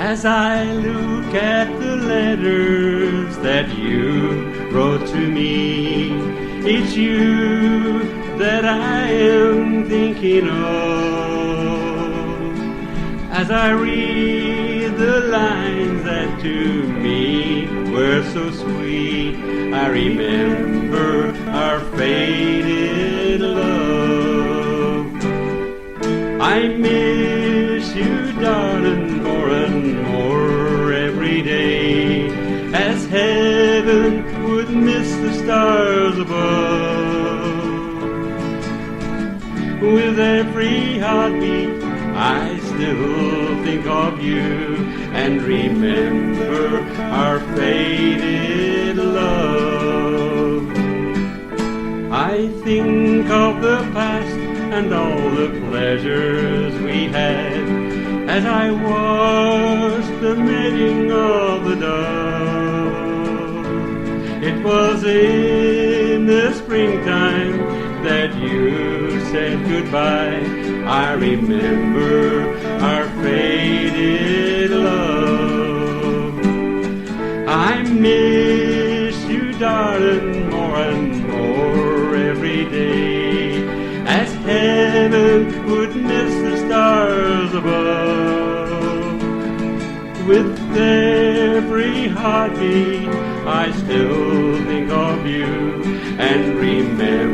As I look at the letters that you wrote to me, it's you that I am thinking of. As I read the lines that to me were so sweet, I remember our faded love. I miss you, darling, more and more every day, as heaven would miss the stars above. With every heartbeat I still think of you and remember our faded love. I think of the past and all the pleasures we had, as I watched the mating of the dove. It was in the springtime that you said goodbye. I remember our faded love. I miss you, darling, more and more every day, as heaven would miss the stars above. With every heartbeat I still think of you and remember